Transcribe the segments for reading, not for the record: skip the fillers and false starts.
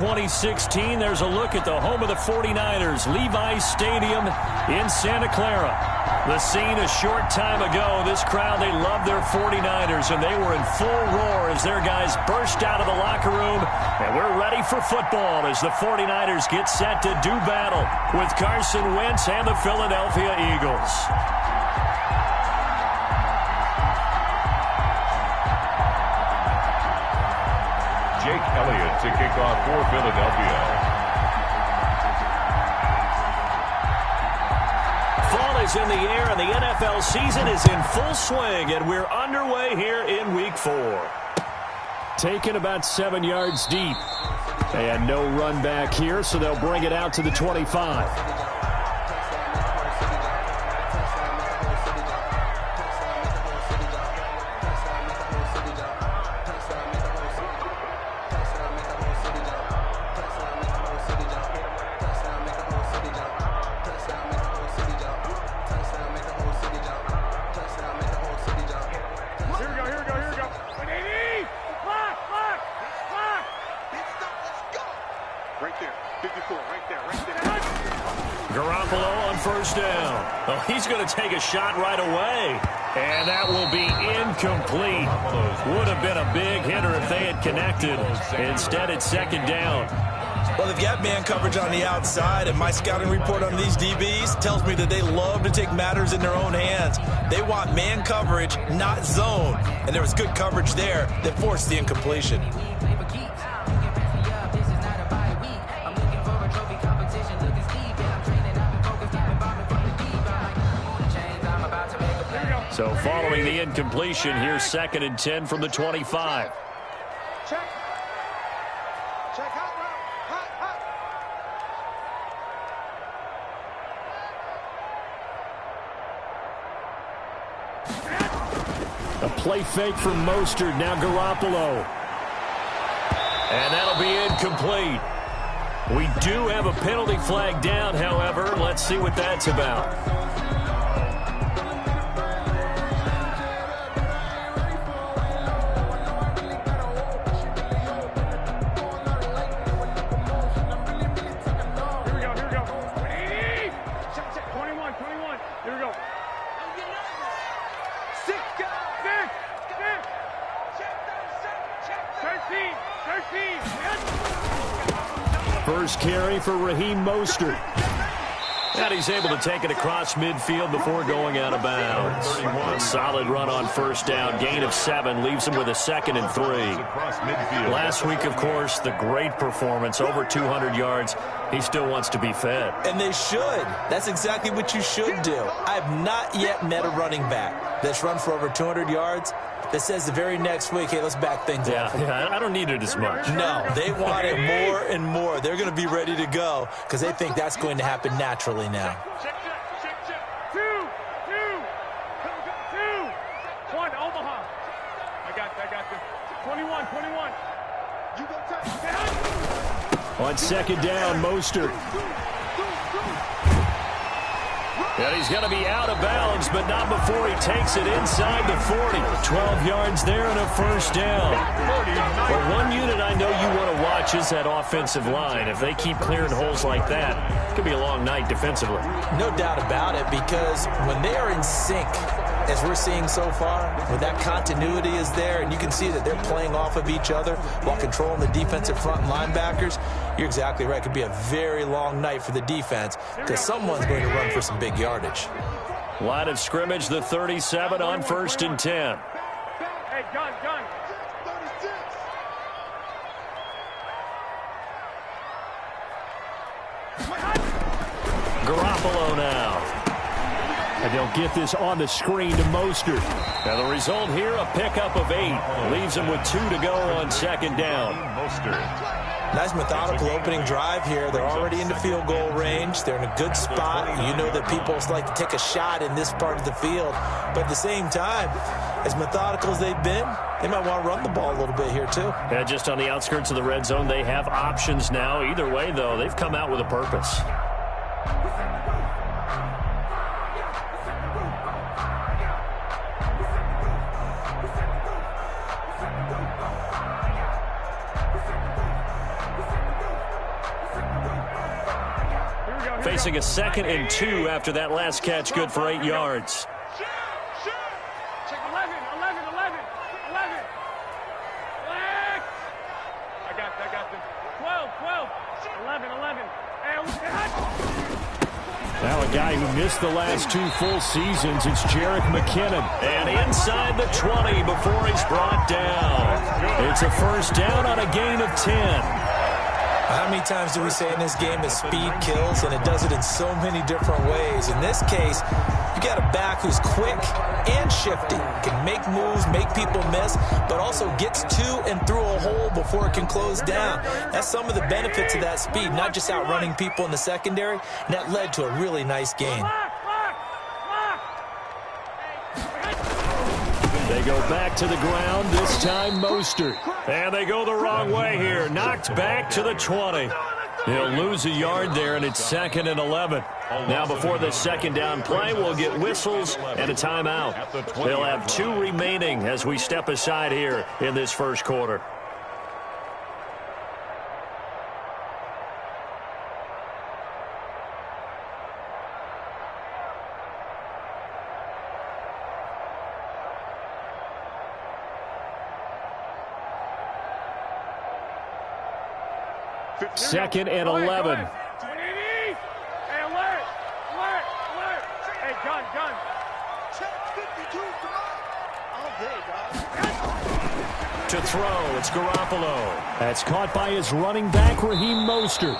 2016, there's a look at the home of the 49ers, Levi's Stadium in Santa Clara. The scene a short time ago, this crowd, they love their 49ers, and they were in full roar as their guys burst out of the locker room. And we're ready for football as the 49ers get set to do battle with Carson Wentz and the Philadelphia Eagles. Jake Elliott to kick off for Philadelphia. Fall is in the air, and the NFL season is in full swing, and we're underway here in Week 4. Taken about 7 yards deep. And no run back here, so they'll bring it out to the 25. Garoppolo on first down. Oh, he's going to take a shot right away. And that will be incomplete. Would have been a big hitter if they had connected. Instead, it's second down. Well, they've got man coverage on the outside, and my scouting report on these DBs tells me that they love to take matters in their own hands. They want man coverage, not zone. And there was good coverage there that forced the incompletion. So following the incompletion, here's 2nd and 10 from the 25. Check. Check hot route. A play fake from Mostert, now Garoppolo. And that'll be incomplete. We do have a penalty flag down, however. Let's see what that's about. First carry for Raheem Mostert. And he's able to take it across midfield before going out of bounds. A solid run on first down. Gain of 7 leaves him with a 2nd and 3. Last week, of course, the great performance, over 200 yards. He still wants to be fed. And they should. That's exactly what you should do. I have not yet met a running back that's run for over 200 yards that says the very next week, hey, let's back things up. Yeah, I don't need it as much. No, they want it more and more. They're going to be ready to go because they think that's going to happen naturally now. Check. 2, 1, Omaha. I got this. 21. You go touch. On second down, Mostert. And he's going to be out of bounds, but not before he takes it inside the 40. 12 yards there and a first down. Well, one unit I know you want to watch is that offensive line. If they keep clearing holes like that, it could be a long night defensively. No doubt about it, because when they are in sync, as we're seeing so far, when that continuity is there and you can see that they're playing off of each other while controlling the defensive front linebackers, you're exactly right. It could be a very long night for the defense because someone's going to run for some big yardage. Line of scrimmage, the 37 on 1st and 10. Hey, gun. Garoppolo now. And they'll get this on the screen to Mostert. Now the result here, a pickup of 8. Leaves him with 2 to go on second down. Nice methodical opening drive here. They're already into field goal range. They're in a good spot. You know that people like to take a shot in this part of the field. But at the same time, as methodical as they've been, they might want to run the ball a little bit here too. Yeah, just on the outskirts of the red zone, they have options now. Either way, though, they've come out with a purpose. facing a 2nd and 2 after that last catch, good for 8 yards. Check 11. I got this. 12. 11. Now a guy who missed the last 2 full seasons, it's Jerick McKinnon. And inside the 20 before he's brought down. It's a first down on a gain of 10. How many times do we say in this game that speed kills, and it does it in so many different ways? In this case, you got a back who's quick and shifty, can make moves, make people miss, but also gets to and through a hole before it can close down. That's some of the benefits of that speed, not just outrunning people in the secondary, and that led to a really nice gain. They go back to the ground, this time Mostert. And they go the wrong way here. Knocked back to the 20. He'll lose a yard there, and it's 2nd and 11. Now before this second down play, we'll get whistles and a timeout. They'll have 2 remaining as we step aside here in this first quarter. Second and 11. Hey, alert! Hey, gun. Check 52, come on. All day, guys. To throw, it's Garoppolo. That's caught by his running back, Raheem Mostert.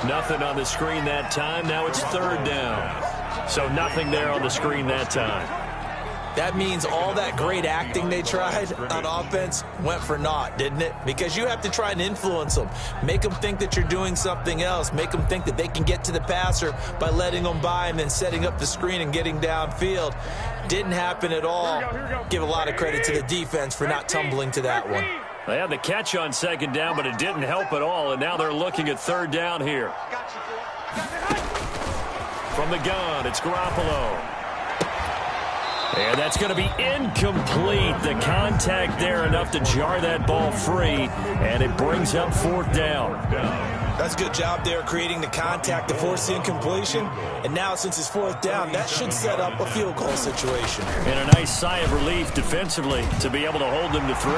Nothing on the screen that time. Now it's 3rd down. So nothing there on the screen that time. That means all that great acting they tried on offense went for naught, didn't it? Because you have to try and influence them. Make them think that you're doing something else. Make them think that they can get to the passer by letting them by and then setting up the screen and getting downfield. Didn't happen at all. Give a lot of credit to the defense for not tumbling to that one. They had the catch on 2nd down, but it didn't help at all, and now they're looking at 3rd down here. From the gun, it's Garoppolo. And that's going to be incomplete. The contact there enough to jar that ball free, and it brings up 4th down. That's a good job there creating the contact to force the incompletion. And now since it's 4th down, that should set up a field goal situation. And a nice sigh of relief defensively to be able to hold them to 3.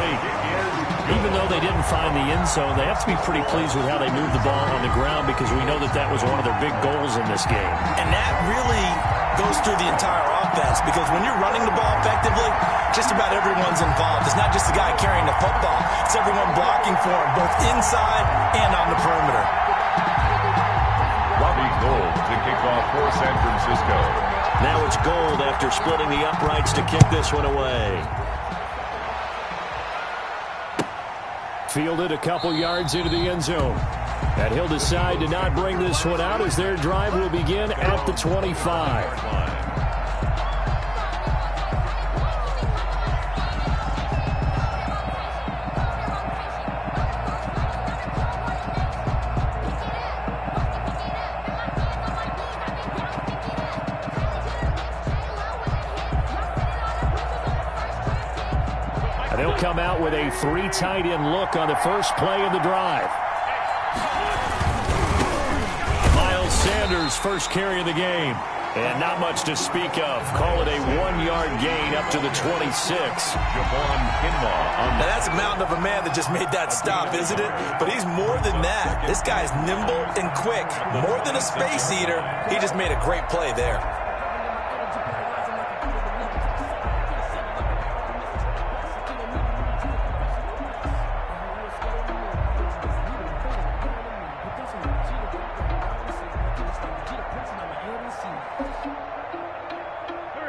Even though they didn't find the end zone, they have to be pretty pleased with how they moved the ball on the ground because we know that that was one of their big goals in this game. And that really goes through the entire offense because when you're running the ball effectively, just about everyone's involved. It's not just the guy carrying the football. It's everyone blocking for him, both inside and on the perimeter. Robbie Gould to kick off for San Francisco. Now it's Gould after splitting the uprights to kick this one away. Fielded a couple yards into the end zone. And he'll decide to not bring this one out as their drive will begin at the 25. They'll come out with a 3 tight end look on the first play of the drive. Miles Sanders, first carry of the game. And not much to speak of. Call it a 1-yard gain up to the 26. Javon Kinlaw. Now that's a mountain of a man that just made that stop, isn't it? But he's more than that. This guy's nimble and quick. More than a space eater, he just made a great play there.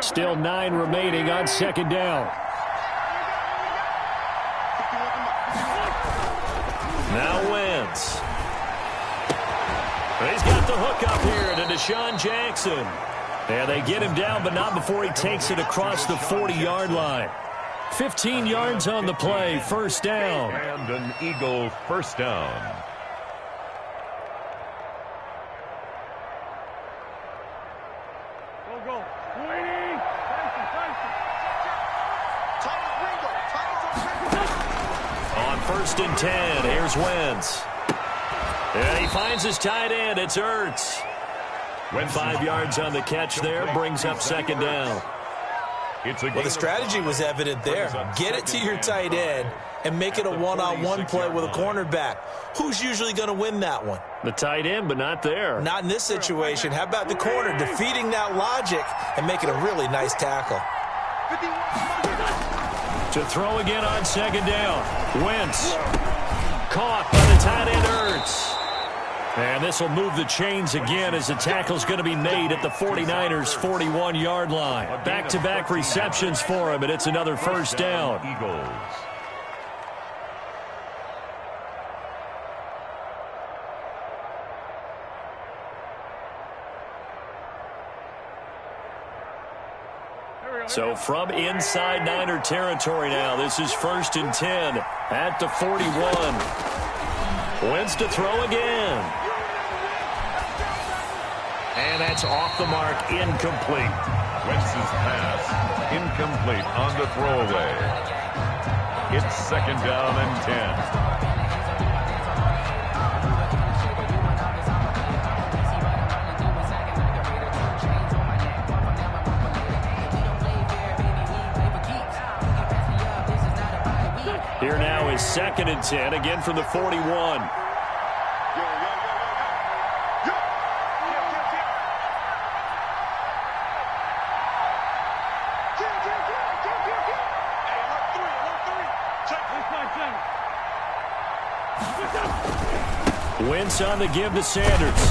Still 9 remaining on 2nd down. Now Wentz. He's got the hook up here to Deshaun Jackson. And they get him down, but not before he takes it across the 40-yard line. 15 yards on the play, first down. And an Eagle first down. On 1st and 10, here's Wentz. And he finds his tight end. It's Ertz. 5 yards on the catch there, brings up second down. Well, the strategy was evident there. Get it to your tight end and make it a one-on-one play with a cornerback. Who's usually going to win that one? The tight end, but not there. Not in this situation. How about the corner defeating that logic and making a really nice tackle? To throw again on second down. Wentz. Caught by the tight end, Ertz. And this will move the chains again as the tackle's going to be made at the 49ers' 41-yard line. Back-to-back receptions for him, and it's another first down. Eagles. So from inside Niner territory now, this is 1st and 10 at the 41. Wentz to throw again. And that's off the mark, incomplete. Wentz's pass, incomplete on the throwaway. It's 2nd down and 10. Here now is 2nd and 10, again from the 41. Wentz on the give to Sanders.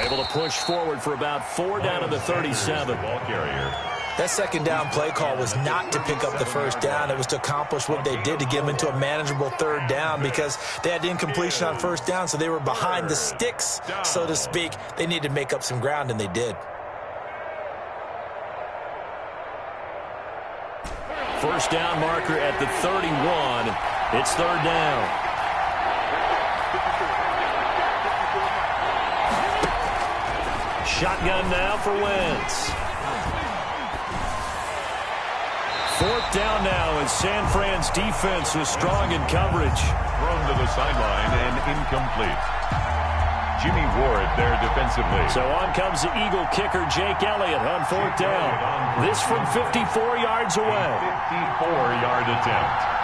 Able to push forward for about 4 down to the 37. Ball carrier. That second down play call was not to pick up the first down. It was to accomplish what they did to get them into a manageable 3rd down because they had incompletion on 1st down, so they were behind the sticks, so to speak. They needed to make up some ground, and they did. First down marker at the 31. It's 3rd down. Shotgun now for Wentz. 4th down now as San Fran's defense was strong in coverage. Thrown to the sideline and incomplete. Jimmy Ward there defensively. So on comes the Eagle kicker, Jake Elliott, on 4th down. This from 54 yards away. 54-yard attempt.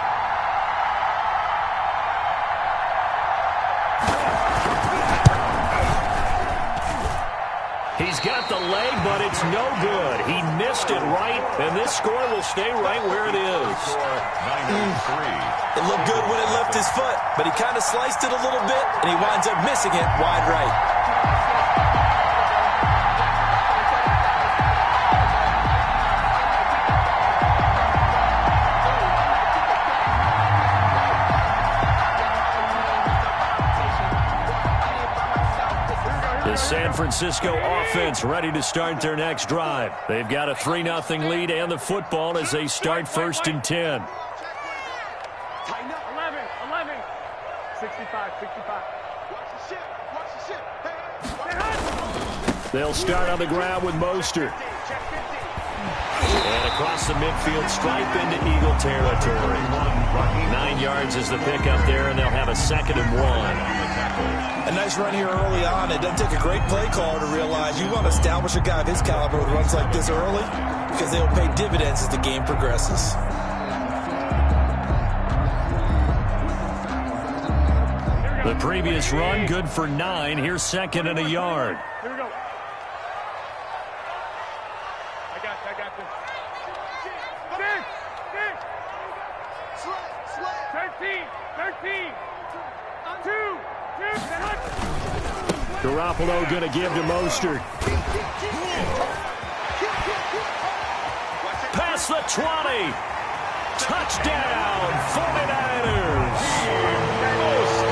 He's got the leg, but it's no good. He missed it right, and this score will stay right where it is. 9-3. It looked good when it left his foot, but he kind of sliced it a little bit, and he winds up missing it wide right. The San Francisco offense ready to start their next drive. They've got a 3-0 lead and the football as they start 1st and 10. 11, 65. Watch the ship. They'll start on the ground with Mostert. And across the midfield stripe into Eagle territory. 9 yards is the pickup there, and they'll have a 2nd and 1. A nice run here early on. It doesn't take a great play call to realize you want to establish a guy of his caliber with runs like this early because they'll pay dividends as the game progresses. The previous run, good for 9. Here's 2nd and a yard. Here we go. I got this. 13. 2. Garoppolo going to give to Mostert. Past the 20. Touchdown, 49ers.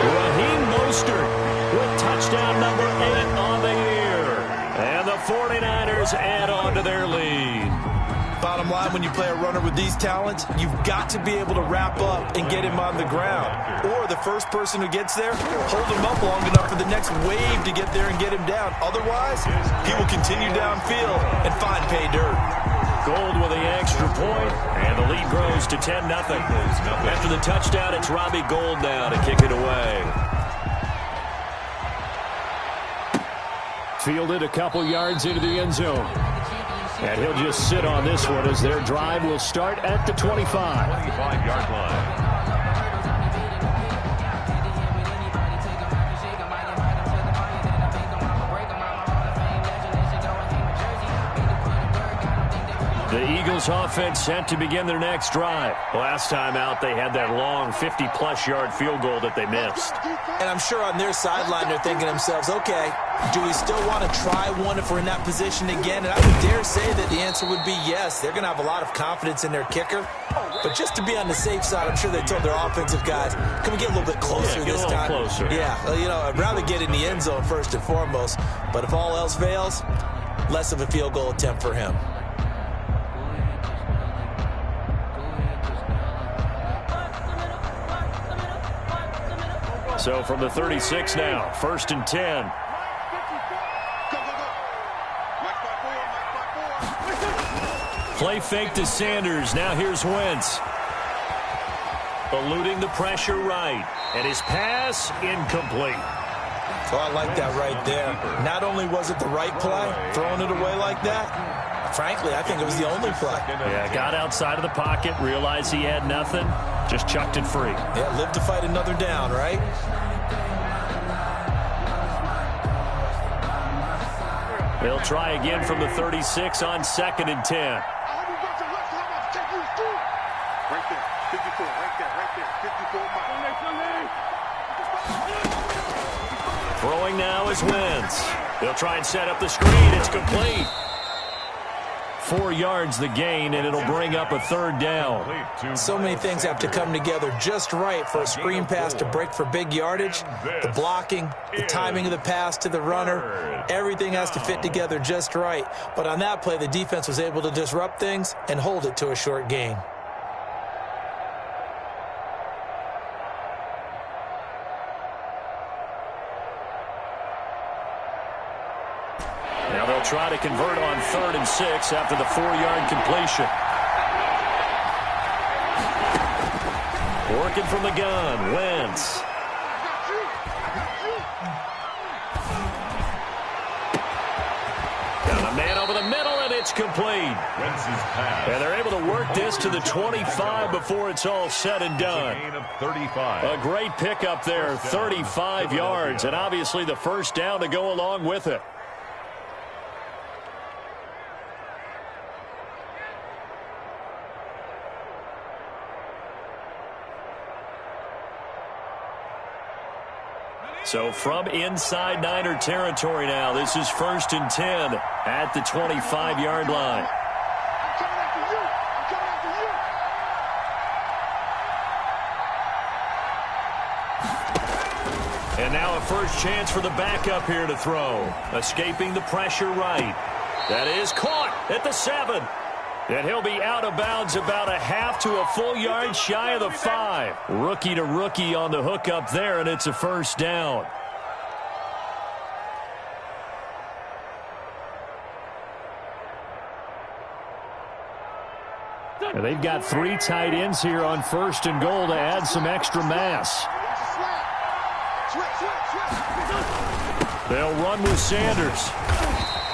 Raheem Mostert with touchdown number 8 on the year. And the 49ers add on to their lead. Bottom line, when you play a runner with these talents, you've got to be able to wrap up and get him on the ground. Or the first person who gets there, hold him up long enough for the next wave to get there and get him down. Otherwise, he will continue downfield and find pay dirt. Gold with the extra point, and the lead grows to 10-0. After the touchdown, it's Robbie Gould now to kick it away. Fielded a couple yards into the end zone. And he'll just sit on this one as their drive will start at the 25. 25-yard line. The Eagles offense set to begin their next drive. Last time out, they had that long 50-plus-yard field goal that they missed. And I'm sure on their sideline they're thinking to themselves, okay, do we still want to try one if we're in that position again? And I would dare say that the answer would be yes. They're going to have a lot of confidence in their kicker. But just to be on the safe side, I'm sure they told their offensive guys, can we get a little bit closer this time? Closer. Yeah, well, you know, I'd rather get in the end zone first and foremost. But if all else fails, less of a field goal attempt for him. So from the 36 now, 1st and 10. Play fake to Sanders. Now here's Wentz. Eluding the pressure right. And his pass incomplete. So I like that right there. Not only was it the right play, throwing it away like that, frankly, I think it was the only play. Yeah, got outside of the pocket, realized he had nothing, just chucked it free. Yeah, live to fight another down, right? They'll try again from the 36 on 2nd and 10. Right there, 54, right there, 54 miles. Throwing now is Wentz. They'll try and set up the screen. It's complete. 4 yards the gain, and it'll bring up a 3rd down. So many things have to come together just right for a screen pass to break for big yardage. The blocking, the timing of the pass to the runner, everything has to fit together just right. But on that play, the defense was able to disrupt things and hold it to a short gain. Now they'll try to convert on 3rd and 6 after the 4-yard completion. Working from the gun, Wentz. Got a man over the middle, and it's complete. Wentz's pass. And they're able to work this to the 25 before it's all said and done. Gain of 35. A great pickup there, 35 yards, and obviously the 1st down to go along with it. So from inside Niner territory now, this is 1st and 10 at the 25-yard line. I'm coming after you. I'm coming after you. And now a first chance for the backup here to throw. Escaping the pressure right. That is caught at the 7. And he'll be out of bounds about a half to a full yard shy of the 5. Rookie to rookie on the hook up there, and it's a 1st down. And they've got 3 tight ends here on 1st and goal to add some extra mass. They'll run with Sanders.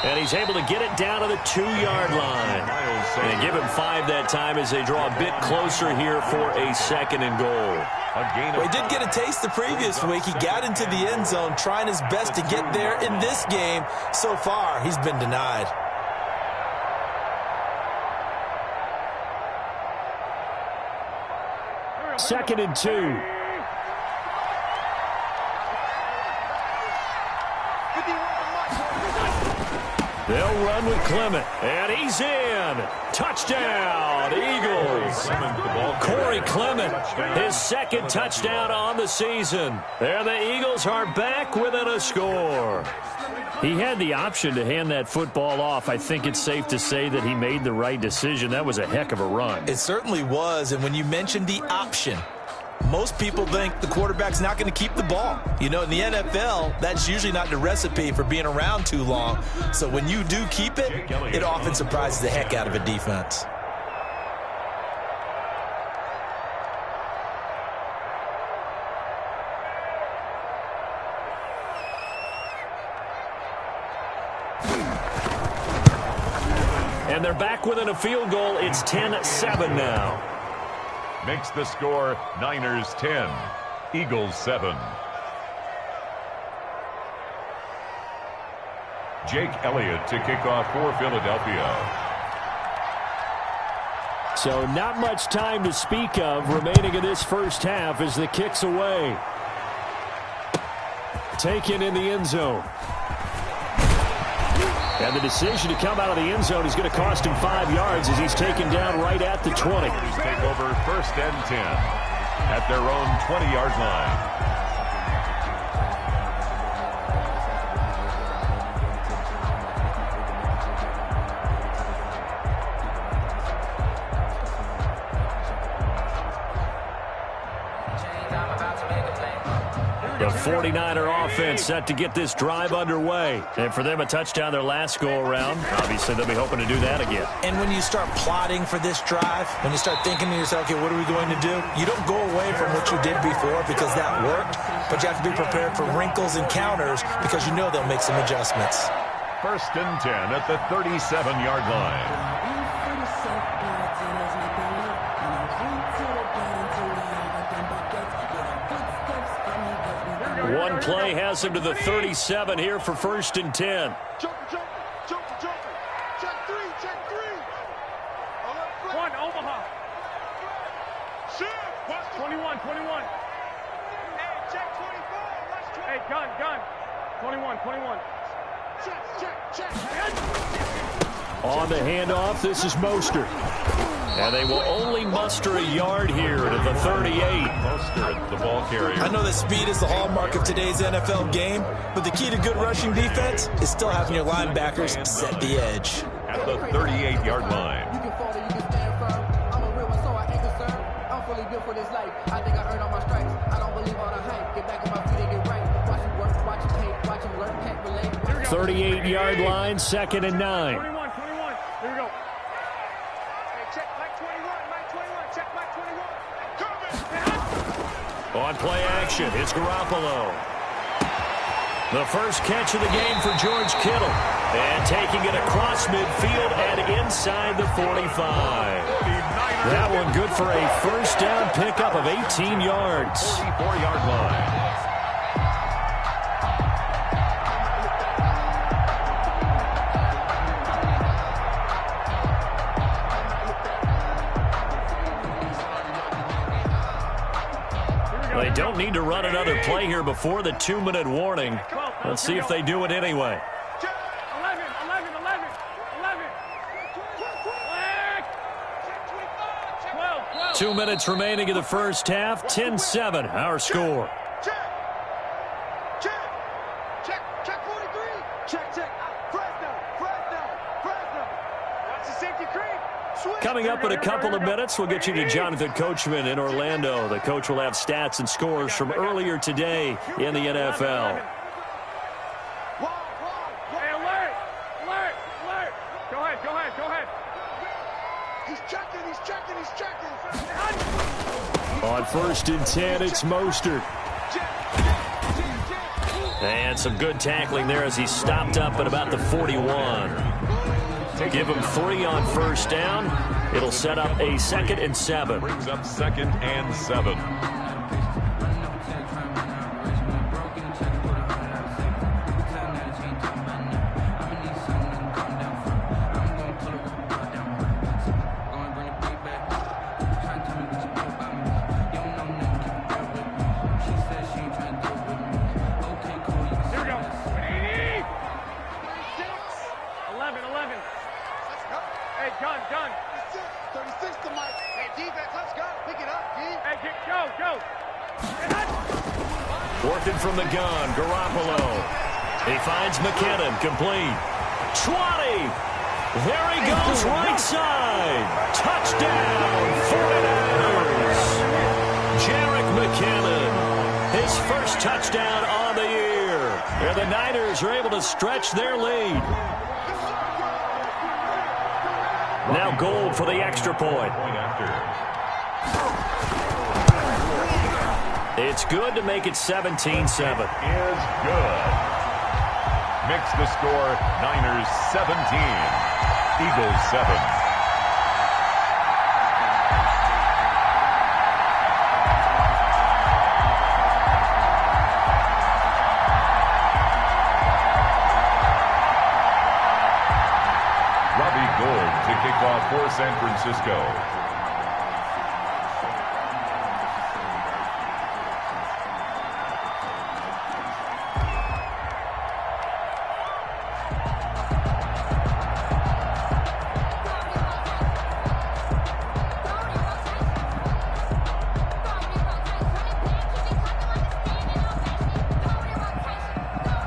And he's able to get it down to the 2-yard line. And give him 5 that time as they draw a bit closer here for a 2nd and goal. Well, he did get a taste the previous week. He got into the end zone trying his best to get there in this game. So far, he's been denied. Second and 2. They'll run with Clement, and he's in. Touchdown, Eagles. Corey Clement, his 2nd touchdown on the season. There the Eagles are back within a score. He had the option to hand that football off. I think it's safe to say that he made the right decision. That was a heck of a run. It certainly was, and when you mentioned the option, most people think the quarterback's not going to keep the ball. You know, in the NFL, that's usually not the recipe for being around too long. So when you do keep it, it often surprises the heck out of a defense. And they're back within a field goal. It's 10-7 now. Makes the score Niners 10, Eagles 7. Jake Elliott to kick off for Philadelphia. So not much time to speak of remaining in this first half as the kick's away. Taken in the end zone. And the decision to come out of the end zone is going to cost him 5 yards as he's taken down right at the 20. Take over 1st and 10 at their own 20-yard line. The 49er offense set to get this drive underway. And for them, a touchdown their last go-around. Obviously, they'll be hoping to do that again. And when you start plotting for this drive, when you start thinking to yourself, okay, what are we going to do? You don't go away from what you did before because that worked, but you have to be prepared for wrinkles and counters because you know they'll make some adjustments. 1st and 10 at the 37-yard line. One play has him to the 37 here for 1st and 10. Joker. Check three. One, Omaha. Shit. Watch 21. Hey, check 24. Watch 20. Hey, gun. 21. Check. On the handoff, this is Mostert. And they will only muster a yard here to the 38. Mostert, the ball carrier. I know that speed is the hallmark of today's NFL game, but the key to good rushing defense is still having your linebackers set the edge. At the 38-yard line. You can fall or you can stand firm. I'm a real one, so I ain't concerned. I'm fully built for this life. I think I earned all my stripes. I don't believe all the hype. Get back on my feet and get right. Watch him work, watch him hate, watch him learn, can't relate. 38-yard line, 2nd and 9. 21. Here we go. Hey, check Mike 21. Check Mike 21. On play action, it's Garoppolo. The first catch of the game for George Kittle. And taking it across midfield and inside the 45. That one good for a first down pickup of 18 yards. 44-yard line. They don't need to run another play here before the 2-minute warning. Let's see if they do it anyway. 2 minutes remaining in the first half. 10-7, our score. Check 43. Check. Fresno. Watch the safety creep. Coming up in a couple of minutes, we'll get you to Jonathan Coachman in Orlando. The coach will have stats and scores from earlier today in the NFL. Hey, alert. Go ahead. He's checking. On 1st and 10, it's Mostert. And some good tackling there as he stopped up at about the 41. Give him 3 on first down. It'll set up a 2nd and 7. Brings up 2nd and 7. Gun. 36 to Mike. Hey, defense, let's go. Pick it up, D. Hey, go. Working from the gun, Garoppolo. He finds McKinnon, complete. 20. There he goes, right side. Touchdown, 49ers. Jerick McKinnon, his first touchdown on the year. And the Niners are able to stretch their lead. Now Gold for the extra point. It's good to make it 17-7. Is good. Makes the score Niners 17, Eagles 7. Robbie Gould to kick off for San Francisco.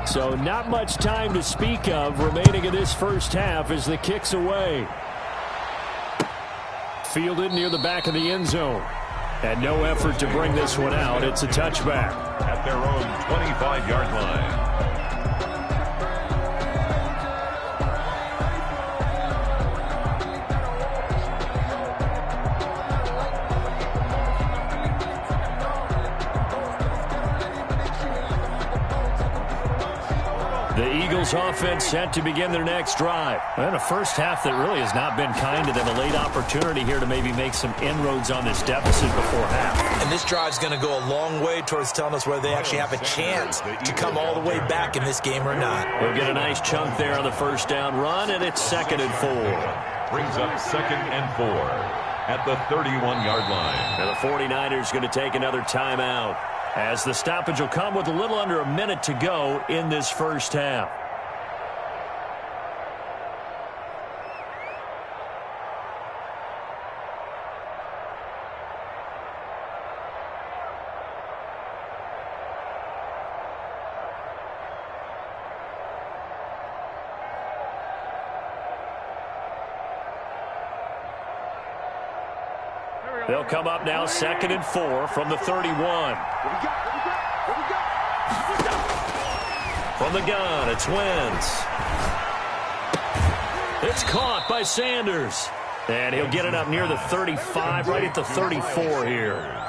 So not much time to speak of remaining in this first half as the kick's away. Fielded near the back of the end zone. And no effort to bring this one out. It's a touchback. At their own 25-yard line. The Eagles offense set to begin their next drive. And a first half that really has not been kind to them. A late opportunity here to maybe make some inroads on this deficit before half. And this drive's going to go a long way towards telling us whether they actually have a chance to come all the way back in this game or not. We'll get a nice chunk there on the first down run, and it's 2nd and 4. Brings up 2nd and 4 at the 31-yard line. And the 49ers going to take another timeout, as the stoppage will come with a little under a minute to go in this first half. They'll come up now 2nd and 4 from the 31. From the gun, it's Wentz. It's caught by Sanders. And he'll get it up near the 35, right at the 34 here.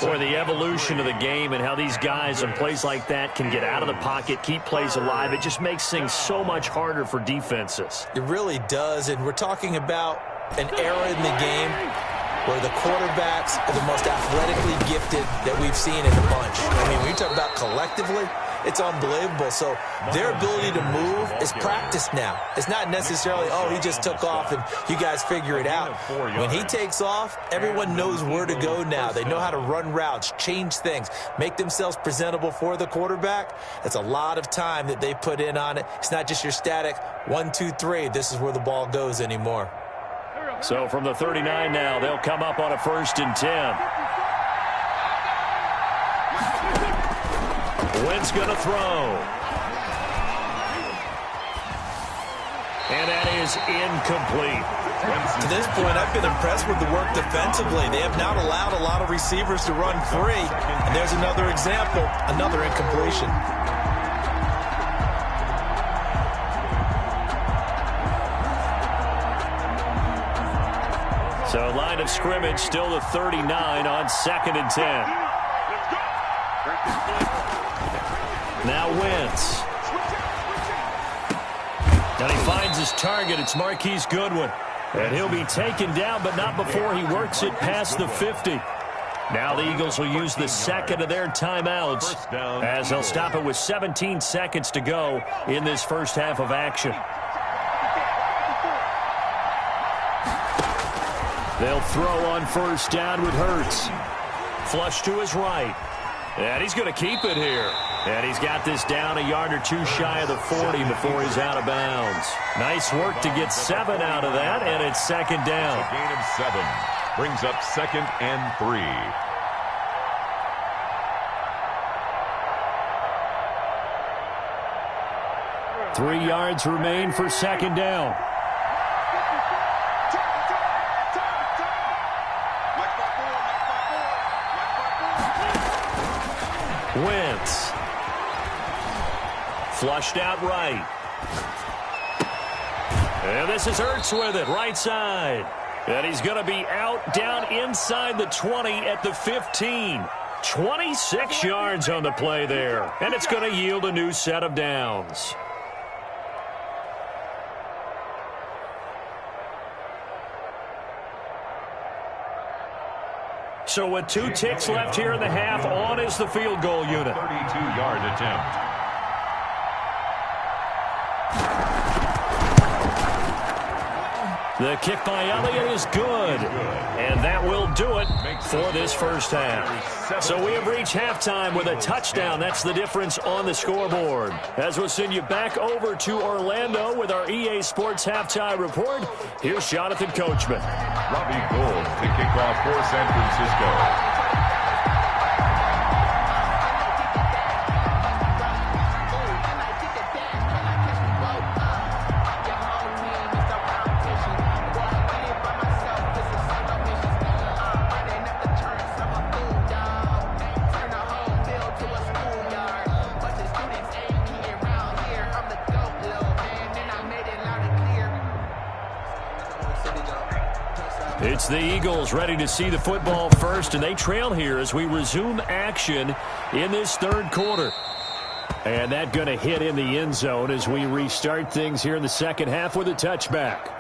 Boy, the evolution of the game and how these guys in plays like that can get out of the pocket, keep plays alive, it just makes things so much harder for defenses. It really does, and we're talking about an era in the game where the quarterbacks are the most athletically gifted that we've seen in a bunch. I mean, when you talk about collectively, it's unbelievable. So their ability to move is practiced now. It's not necessarily, oh, he just took off and you guys figure it out. When he takes off, everyone knows where to go now. They know how to run routes, change things, make themselves presentable for the quarterback. That's a lot of time that they put in on it. It's not just your static 1, 2, 3. This is where the ball goes anymore. So from the 39 now, they'll come up on a 1st and 10. Wentz going to throw. And that is incomplete. To this point, I've been impressed with the work defensively. They have not allowed a lot of receivers to run free. And there's another example, another incompletion. So line of scrimmage still the 39 on 2nd and 10. Now Wentz. And he finds his target. It's Marquise Goodwin. And he'll be taken down, but not before he works it past the 50. Now the Eagles will use the 2nd of their timeouts as they'll stop it with 17 seconds to go in this first half of action. They'll throw on 1st down with Hurts. Flush to his right. And he's going to keep it here. And he's got this down a yard or two shy of the 40 before he's out of bounds. Nice work to get 7 out of that, and it's 2nd down. A gain of 7 brings up 2nd and 3. 3 yards remain for 2nd down. Wentz. Flushed out right. And this is Hurts with it, right side. And he's going to be out down inside the 20 at the 15. 26 yards on the play there. And it's going to yield a new set of downs. So with 2 ticks left here in the half, on is the field goal unit. 32-yard attempt. The kick by Elliott is good. And that will do it for this first half. So we have reached halftime with a touchdown. That's the difference on the scoreboard. As we'll send you back over to Orlando with our EA Sports Halftime Report, here's Jonathan Coachman. Robbie Gould to kick off for San Francisco. It's the Eagles ready to see the football first, and they trail here as we resume action in this third quarter. And that going to hit in the end zone as we restart things here in the second half with a touchback.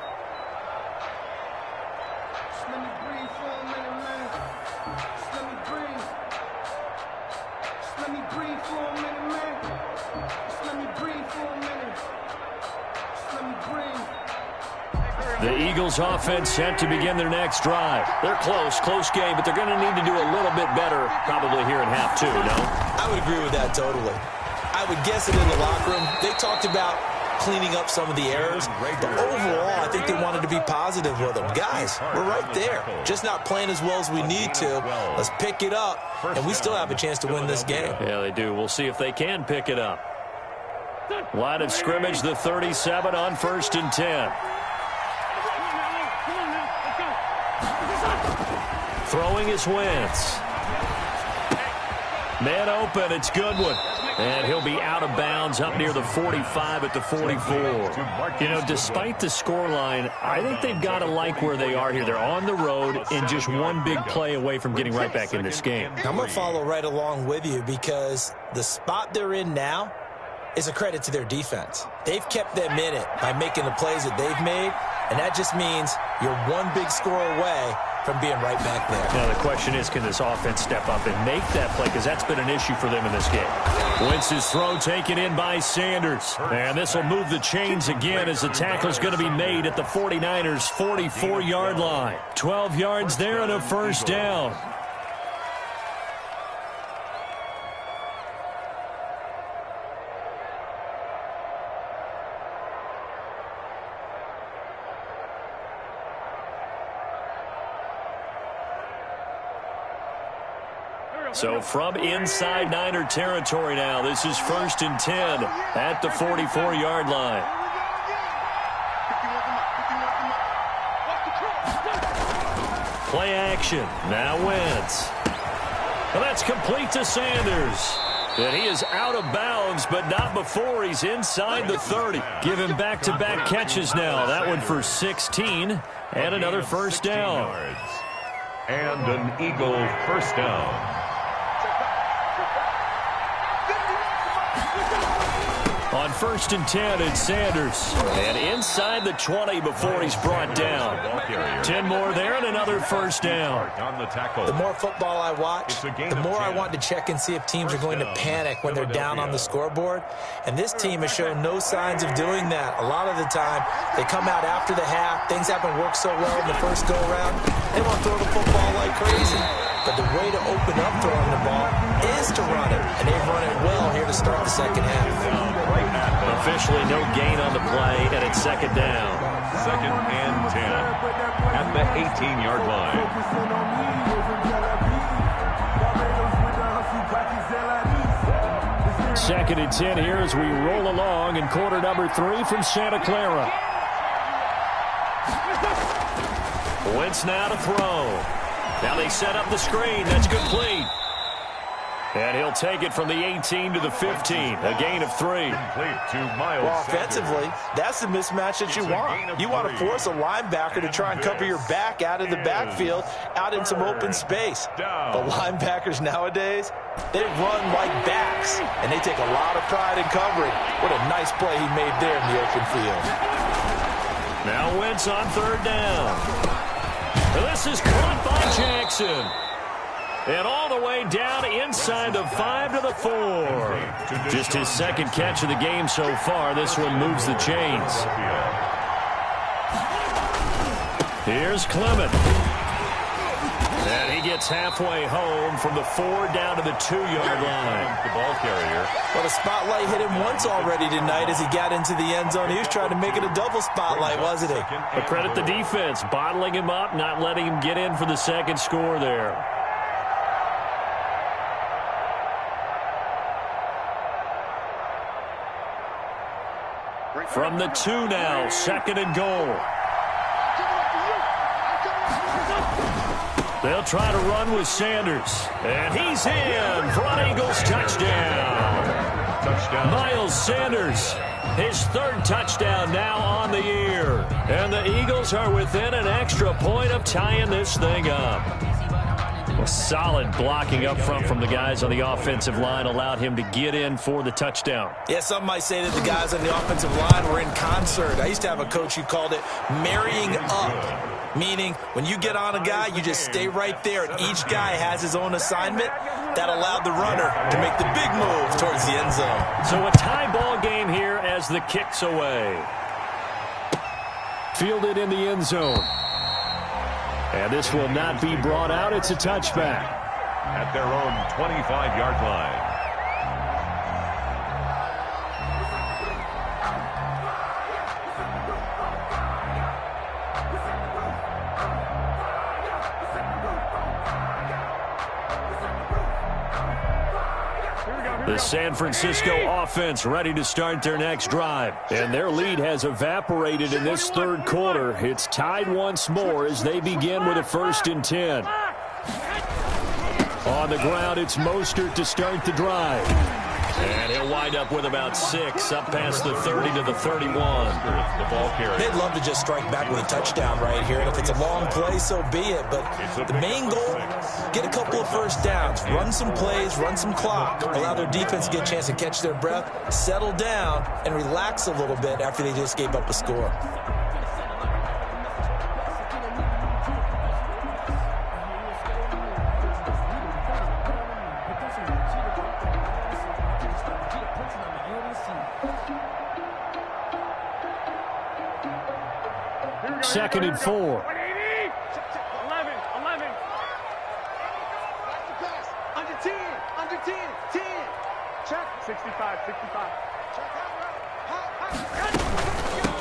The Eagles offense set to begin their next drive. They're close game, but they're going to need to do a little bit better probably here in half two, no? I would agree with that totally. I would guess that in the locker room, they talked about cleaning up some of the errors, but overall, I think they wanted to be positive with them. Guys, we're right there. Just not playing as well as we need to. Let's pick it up, and we still have a chance to win this game. Yeah, they do. We'll see if they can pick it up. Line of scrimmage, the 37 on 1st and 10. Throwing is Wentz. Man open, it's Goodwin. And he'll be out of bounds up near the 45 at the 44. You know, despite the scoreline, I think they've got to like where they are here. They're on the road and just one big play away from getting right back in this game. I'm going to follow right along with you because the spot they're in now is a credit to their defense. They've kept them in it by making the plays that they've made, and that just means you're one big score away from being right back there. Now the question is, can this offense step up and make that play? Because that's been an issue for them in this game. Wentz's throw taken in by Sanders. And this will move the chains again as the tackle's going to be made at the 49ers' 44-yard line. 12 yards there and a first down. So from inside Niner territory now, this is 1st and 10 at the 44-yard line. Play action. Now Wentz. Well, that's complete to Sanders. And he is out of bounds, but not before he's inside the 30. Give him back-to-back catches now. That one for 16 and another first down. And an Eagle first down. On 1st and 10, it's Sanders. And inside the 20 before he's brought down. 10 more there and another first down. The more football I watch, the more I want to check and see if teams are going to panic when they're down on the scoreboard. And this team has shown no signs of doing that. A lot of the time, they come out after the half. Things haven't worked so well in the first go-around. They want to throw the football like crazy. But the way to open up throwing the ball is to run it. And they've run it well here to start the second half. Officially no gain on the play, and it's second down. 2nd and 10 at the 18-yard line. 2nd and 10 here as we roll along in quarter number 3 from Santa Clara. Wentz now to throw. Now they set up the screen. That's complete. And he'll take it from the 18 to the 15. A gain of 3. Well, offensively, that's the mismatch that you want. You want to force a linebacker to try and cover your back out of the backfield, out in some open space. The linebackers nowadays, they run like backs, and they take a lot of pride in covering. What a nice play he made there in the open field. Now Wentz on 3rd down. This is caught by Jackson. And all the way down inside the 5 to the 4. Just his second catch of the game so far. This one moves the chains. Here's Clement. And he gets halfway home from the 4 down to the 2-yard line. The ball carrier. Well, the spotlight hit him once already tonight as he got into the end zone. He was trying to make it a double spotlight, wasn't he? But credit the defense, bottling him up, not letting him get in for the second score there. From the 2 now, 2nd and goal. They'll try to run with Sanders. And he's in for an Eagles touchdown. Miles Sanders, his 3rd touchdown now on the year. And the Eagles are within an extra point of tying this thing up. A solid blocking up front from the guys on the offensive line allowed him to get in for the touchdown. Yeah, some might say that the guys on the offensive line were in concert. I used to have a coach who called it marrying up, meaning when you get on a guy, you just stay right there, and each guy has his own assignment. That allowed the runner to make the big move towards the end zone. So a tie ball game here as the kick's away. Fielded in the end zone. And this will not be brought out. It's a touchback. At their own 25-yard line. The San Francisco offense ready to start their next drive. And their lead has evaporated in this 3rd quarter. It's tied once more as they begin with a 1st and 10. On the ground, it's Mostert to start the drive. And he'll wind up with about 6 up past the 30 to the 31. The ball carrier. They'd love to just strike back with a touchdown right here. And if it's a long play, so be it. But the main goal, get a couple of first downs, run some plays, run some clock, allow their defense to get a chance to catch their breath, settle down, and relax a little bit after they just gave up a score. Second and 4. 11. Under 10. Under 10. 10. Check. 65.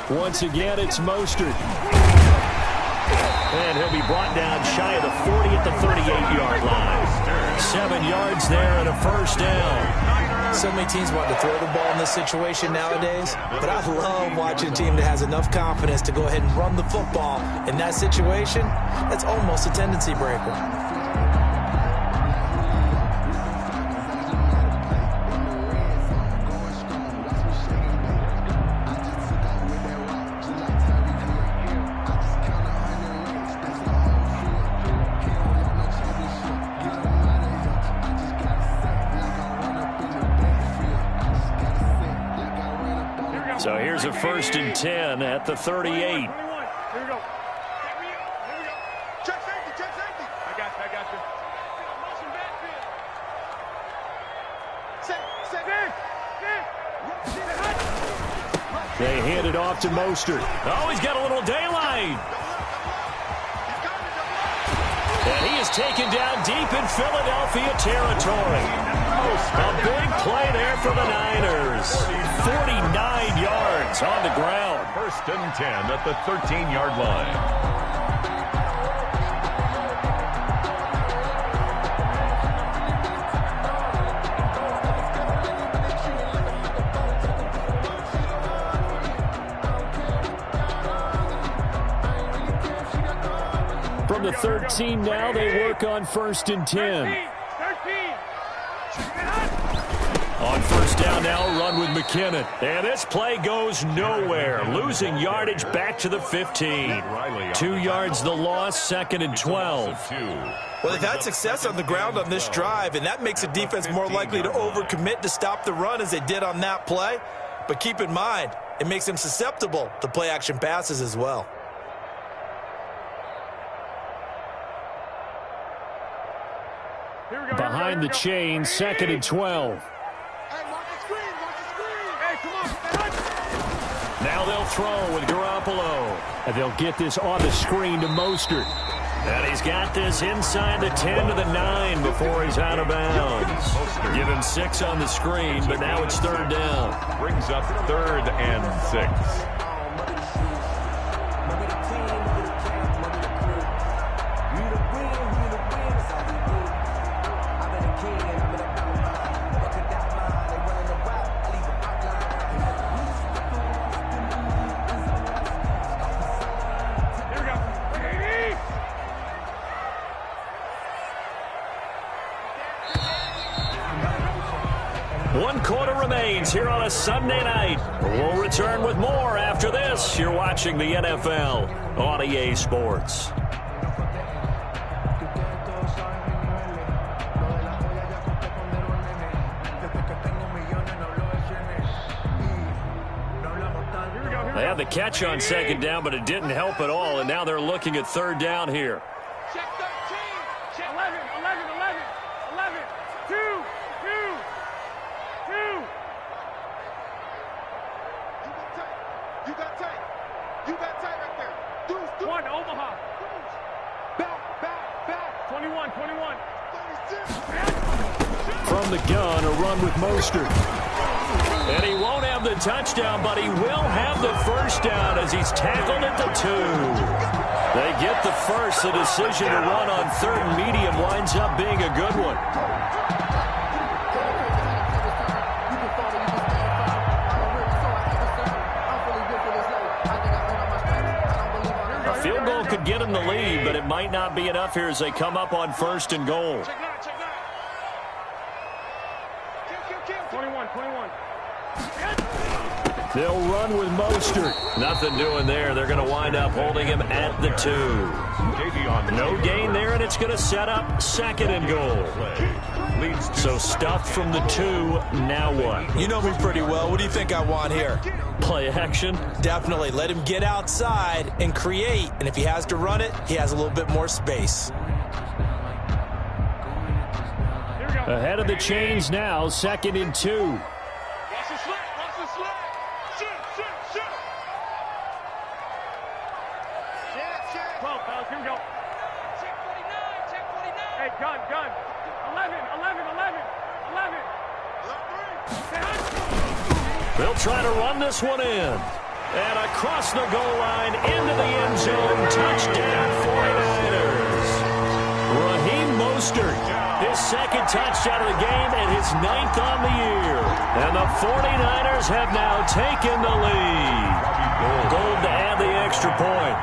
Once again, it's Mostert. And he'll be brought down shy of the 40 at the 38-yard line. 7 yards there and a 1st down. So many teams want to throw the ball in this situation nowadays, but I love watching a team that has enough confidence to go ahead and run the football. In that situation, that's almost a tendency breaker. So here's a 1st and 10 at the 38. Here we go. Check safety. I got you. Motion backfield. Set. They hand it off to Mostert. Oh, he's got a little daylight. And he is taken down deep in Philadelphia territory. A big play there for the Niners. 49 yards on the ground. 1st and 10 at the 13-yard line. From the 13 now, they work on 1st and 10. 13. On 1st down now, run with McKinnon. And this play goes nowhere. Losing yardage back to the 15. 2 yards the loss, 2nd and 12. Well, they've had success on the ground on this drive, and that makes the defense more likely to overcommit to stop the run as they did on that play. But keep in mind, it makes them susceptible to play-action passes as well. behind the chain, 2nd and 12. Now they'll throw with Garoppolo. And they'll get this on the screen to Mostert. And he's got this inside the 10 to the 9 before he's out of bounds. Give him 6 on the screen, but now it's 3rd down. Brings up 3rd and 6. One quarter remains here on a Sunday night. We'll return with more after this. You're watching the NFL on EA Sports. They had the catch on 2nd down, but it didn't help at all, and now they're looking at 3rd down here. Check 13. Check 11, 11, 11, 11. 2, 2, 2. You got tight. You got tight right there. Deuce. 1, Omaha. Back. 21, 21. 36. From the gun, a run with Mostert. And he won't have the touchdown, but he will have the 1st down as he's tackled at the 2. They get the first. The decision to run on 3rd and medium winds up being a good one. A field goal could get him the lead, but it might not be enough here as they come up on 1st and goal. Check 21, 21. They'll run with Mostert. Nothing doing there. They're going to wind up holding him at the 2. No gain there, and it's going to set up 2nd and goal. So stuffed from the 2, now what? You know me pretty well. What do you think I want here? Play action? Definitely. Let him get outside and create. And if he has to run it, he has a little bit more space. Ahead of the chains now, 2nd and 2. Watch the slip. Shoot. 12, fellas, here we go. Check 49. Hey, gun. 11. 11. They'll try to run this one in. And across the goal line, into the end zone, touchdown 49ers. Raheem Mostert, his 2nd touchdown of the game and his 9th on the year. And the 49ers have now taken the lead. Gold to add the extra point.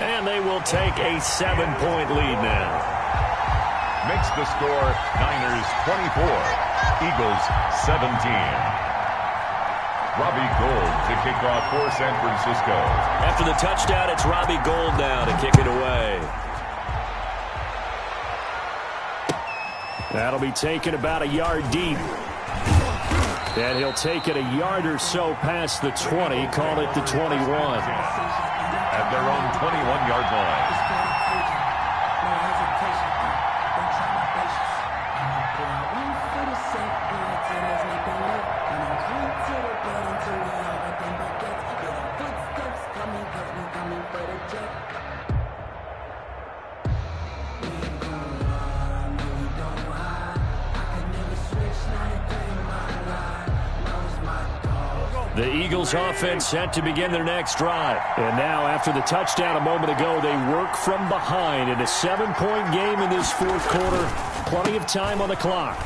And they will take a 7-point lead now. Makes the score Niners 24, Eagles 17. Robbie Gould to kick off for San Francisco. After the touchdown, it's Robbie Gould now to kick it away. That'll be taken about a yard deep. And he'll take it a yard or so past the 20, call it the 21. At their own 21-yard line. The Eagles offense set to begin their next drive. And now, after the touchdown a moment ago, they work from behind in a 7-point game in this 4th quarter. Plenty of time on the clock.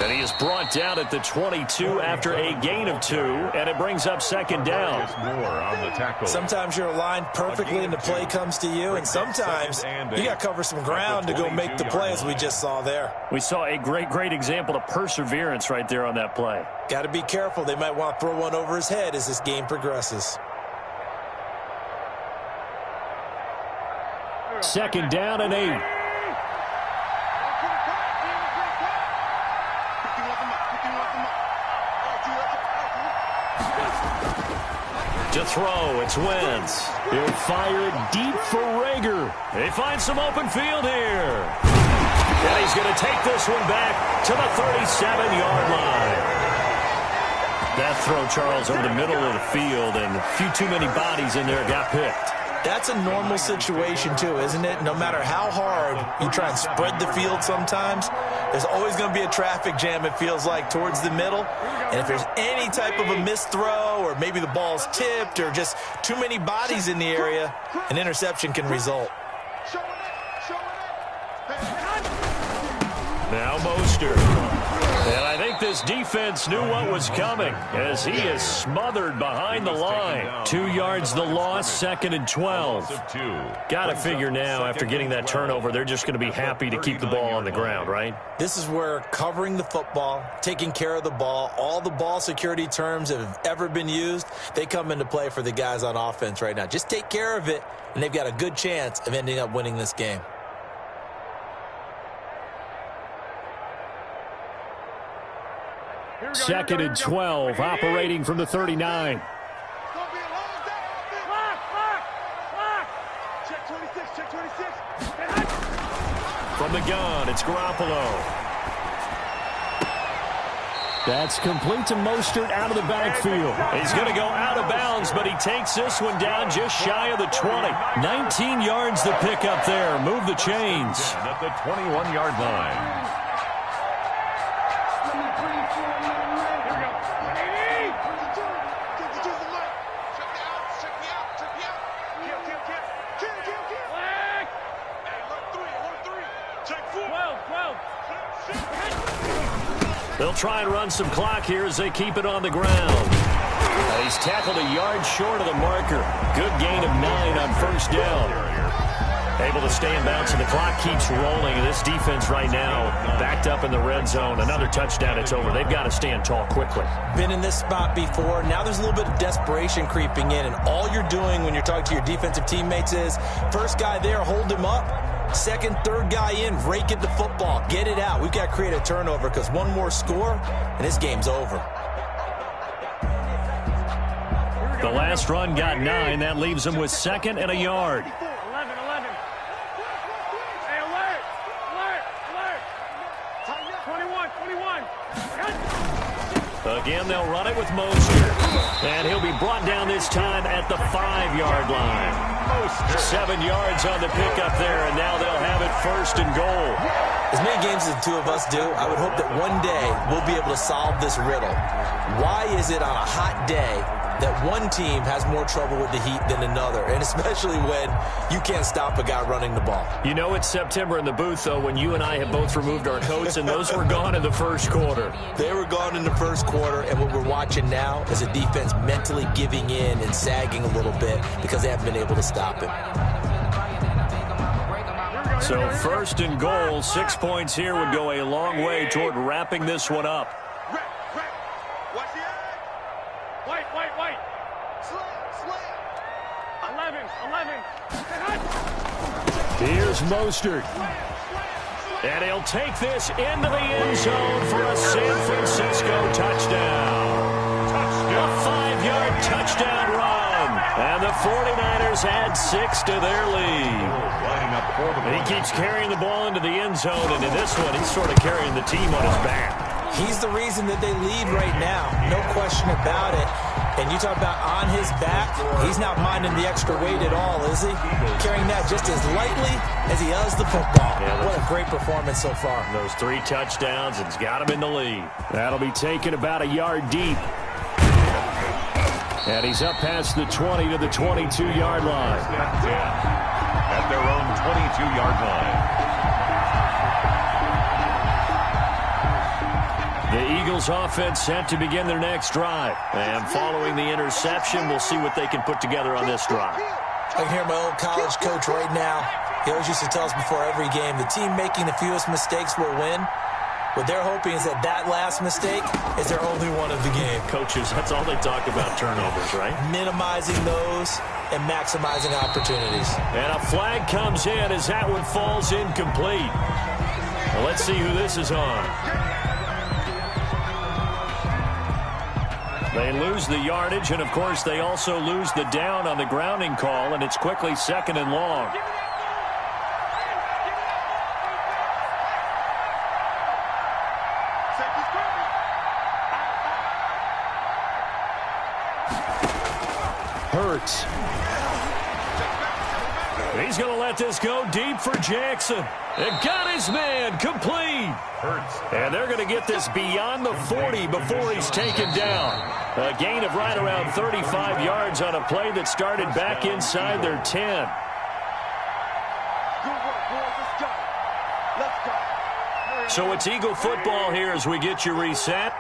And he is brought down at the 22 after a gain of 2, and it brings up 2nd down. More on the tackle. Sometimes you're aligned perfectly and the play comes to you, and sometimes you got to cover some ground to go make the play, as we just saw there. We saw a great example of perseverance right there on that play. Got to be careful. They might want to throw one over his head as this game progresses. 2nd down and 8. To throw, it's Wentz. He'll fire it deep for Rager. They find some open field here. And he's going to take this one back to the 37-yard line. That throw, Charles, over the middle of the field, and a few too many bodies in there got picked. That's a normal situation, too, isn't it? No matter how hard you try and spread the field sometimes, there's always going to be a traffic jam, it feels like, towards the middle. And if there's any type of a missed throw or maybe the ball's tipped or just too many bodies in the area, an interception can result. Now Mostert. And I think this defense knew what was coming as he is smothered behind the line. 2 yards the loss, 2nd and 12. Got to figure now after getting that turnover, they're just going to be happy to keep the ball on the ground, right? This is where covering the football, taking care of the ball, all the ball security terms that have ever been used, they come into play for the guys on offense right now. Just take care of it, and they've got a good chance of ending up winning this game. Second and 12, operating from the 39. From the gun, it's Garoppolo. That's complete to Mostert out of the backfield. He's going to go out of bounds, but he takes this one down just shy of the 20. 19 yards to pick up there. Move the chains. At the 21-yard line. They'll try and run some clock here as they keep it on the ground. He's tackled a yard short of the marker. Good gain of 9 on first down. Able to stay in bounds, and the clock keeps rolling. And this defense right now backed up in the red zone. Another touchdown, it's over. They've got to stand tall quickly. Been in this spot before. Now there's a little bit of desperation creeping in, and all you're doing when you're talking to your defensive teammates is first guy there, hold him up. Second, third guy in, rake at the football. Get it out. We've got to create a turnover because one more score, and this game's over. The last run got 9. That leaves them with 2nd and a yard. 11. Hey, alert! 21. Again, they'll run it with Mostert. And he'll be brought down this time at the 5-yard line. 7 yards on the pickup there, and now they'll have it 1st and goal. As many games as the two of us do, I would hope that one day we'll be able to solve this riddle. Why is it on a hot day that one team has more trouble with the heat than another, and especially when you can't stop a guy running the ball? You know it's September in the booth, though, when you and I have both removed our coats, and those were gone in the first quarter. They were gone in the first quarter, and what we're watching now is a defense mentally giving in and sagging a little bit because they haven't been able to stop him. So 1st and goal, 6 points here would go a long way toward wrapping this one up. White. 11. Here's Mostert. And he'll take this into the end zone for a San Francisco touchdown. A 5-yard touchdown run. And the 49ers add 6 to their lead. He keeps carrying the ball into the end zone, and in this one, he's sort of carrying the team on his back. He's the reason that they lead right now. No question about it. And you talk about on his back, he's not minding the extra weight at all, is he? Carrying that just as lightly as he does the football. Yeah, what a great performance so far. Those 3 touchdowns, and he's got him in the lead. That'll be taken about a yard deep. And he's up past the 20 to the 22-yard line. At their own 22-yard line. The Eagles offense set to begin their next drive. And following the interception, we'll see what they can put together on this drive. I can hear my old college coach right now. He always used to tell us before every game, the team making the fewest mistakes will win. What they're hoping is that last mistake is their only one of the game. Coaches, that's all they talk about, turnovers, right? Minimizing those and maximizing opportunities. And a flag comes in as that one falls incomplete. Well, let's see who this is on. They lose the yardage, and, of course, they also lose the down on the grounding call, and it's quickly 2nd and long. Hurts. He's going to let this go deep for Jackson. And got his man complete. And they're going to get this beyond the 40 before he's taken down. A gain of right around 35 yards on a play that started back inside their 10. So it's Eagle football here as we get you reset.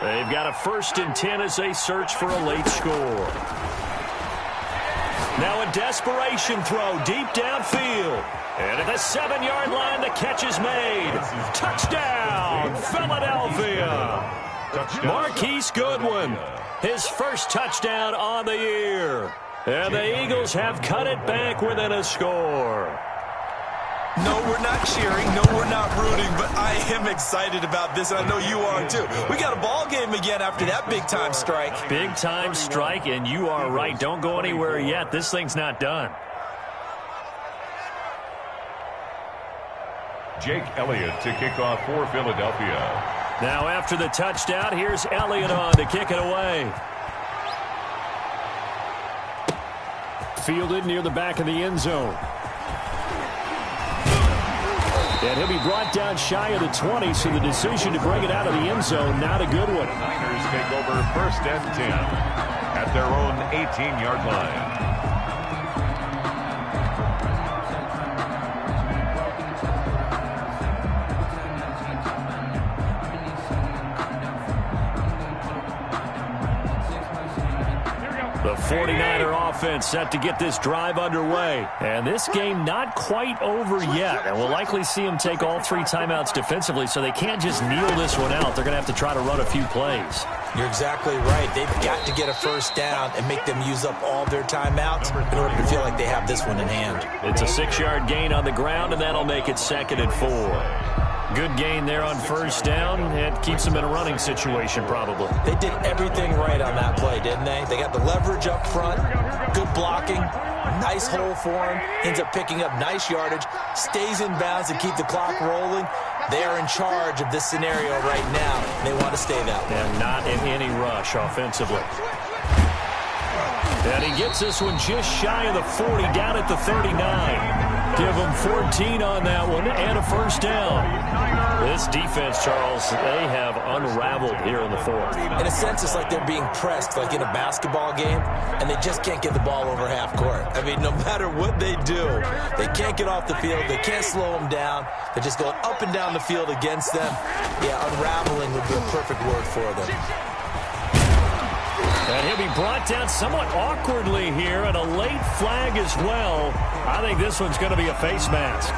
They've got a 1st and 10 as they search for a late score. Now a desperation throw deep downfield. And at the 7-yard line, the catch is made. Touchdown, Philadelphia. Marquise Goodwin, his first touchdown on the year. And the Eagles have cut it back within a score. No, we're not cheering. No, we're not rooting. But I am excited about this, and I know you are too. We got a ball game again after that big-time strike. Big-time strike, and you are right. Don't go anywhere yet. This thing's not done. Jake Elliott to kick off for Philadelphia. Now after the touchdown, here's Elliott on to kick it away. Fielded near the back of the end zone. And he'll be brought down shy of the 20, so the decision to bring it out of the end zone, not a good one. Niners take over 1st and 10 at their own 18-yard line. The 49er offense set to get this drive underway. And this game not quite over yet. And we'll likely see them take all 3 timeouts defensively, so they can't just kneel this one out. They're going to have to try to run a few plays. You're exactly right. They've got to get a 1st down and make them use up all their timeouts in order to feel like they have this one in hand. It's a 6-yard gain on the ground, and that'll make it 2nd and 4. Good gain there on 1st down. It keeps them in a running situation, probably. They did everything right on that play, didn't they? They got the leverage up front, good blocking, nice hole for him, ends up picking up nice yardage, stays in bounds to keep the clock rolling. They are in charge of this scenario right now. They want to stay that way. And not in any rush offensively. And he gets this one just shy of the 40, down at the 39. Give them 14 on that one and a 1st down. This defense, Charles, they have unraveled here in the 4th. In a sense, it's like they're being pressed, like in a basketball game, and they just can't get the ball over half court. I mean, no matter what they do, they can't get off the field. They can't slow them down. They're just going up and down the field against them. Yeah, unraveling would be a perfect word for them. And he'll be brought down somewhat awkwardly here, and a late flag as well. I think this one's going to be a face mask.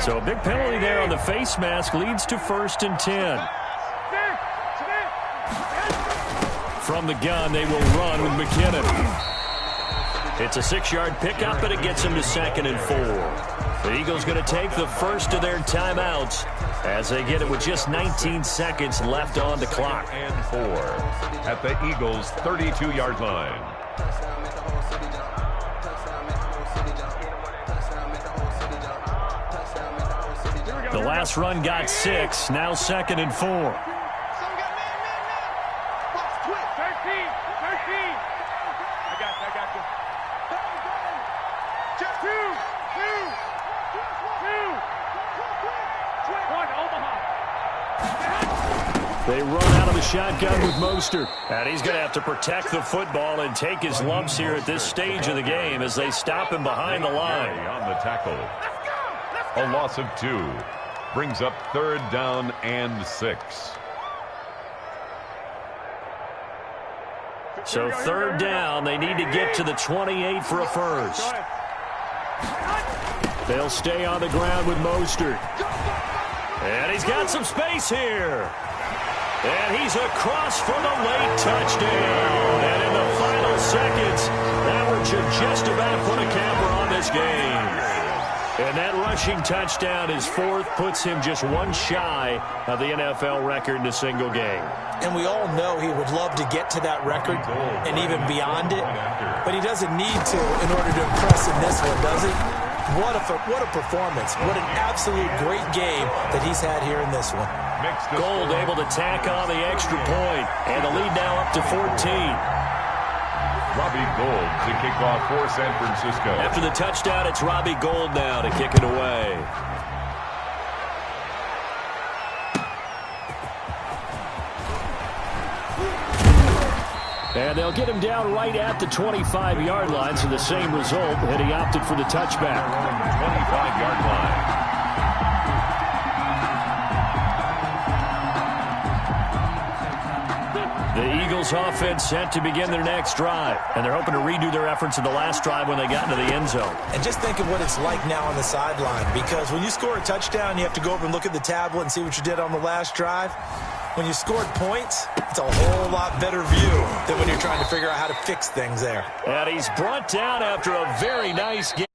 So a big penalty there on the face mask leads to 1st and 10. From the gun, they will run with McKinnon. It's a 6-yard pickup, and it gets them to 2nd and 4. The Eagles going to take the first of their timeouts as they get it with just 19 seconds left on the clock. And 4 at the Eagles' 32-yard line. The last run got 6, now 2nd and 4. 13. I got you. Just two. One, Omaha. They run out of the shotgun with Mostert. And he's going to have to protect the football and take his lumps here at this stage of the game as they stop him behind the line. On the tackle. A loss of 2. Brings up 3rd down and 6. So third down, they need to get to the 28 for a first. They'll stay on the ground with Mostert. And he's got some space here. And he's across for the late touchdown. And in the final seconds, that should just about put a camper on this game. And that rushing touchdown, his fourth, puts him just one shy of the NFL record in a single game. And we all know he would love to get to that record and even beyond it. But he doesn't need to in order to impress in this one, does he? What a performance. What an absolute great game that he's had here in this one. Gold able to tack on the extra point, and the lead now up to 14. Robbie Gould to kick off for San Francisco. After the touchdown, it's Robbie Gould now to kick it away. And they'll get him down right at the 25-yard line, so the same result, and he opted for the touchback. 25-yard line. The Eagles offense set to begin their next drive, and they're hoping to redo their efforts in the last drive when they got into the end zone. And just think of what it's like now on the sideline, because when you score a touchdown, you have to go over and look at the tablet and see what you did on the last drive. When you scored points, it's a whole lot better view than when you're trying to figure out how to fix things there. And he's brought down after a very nice game.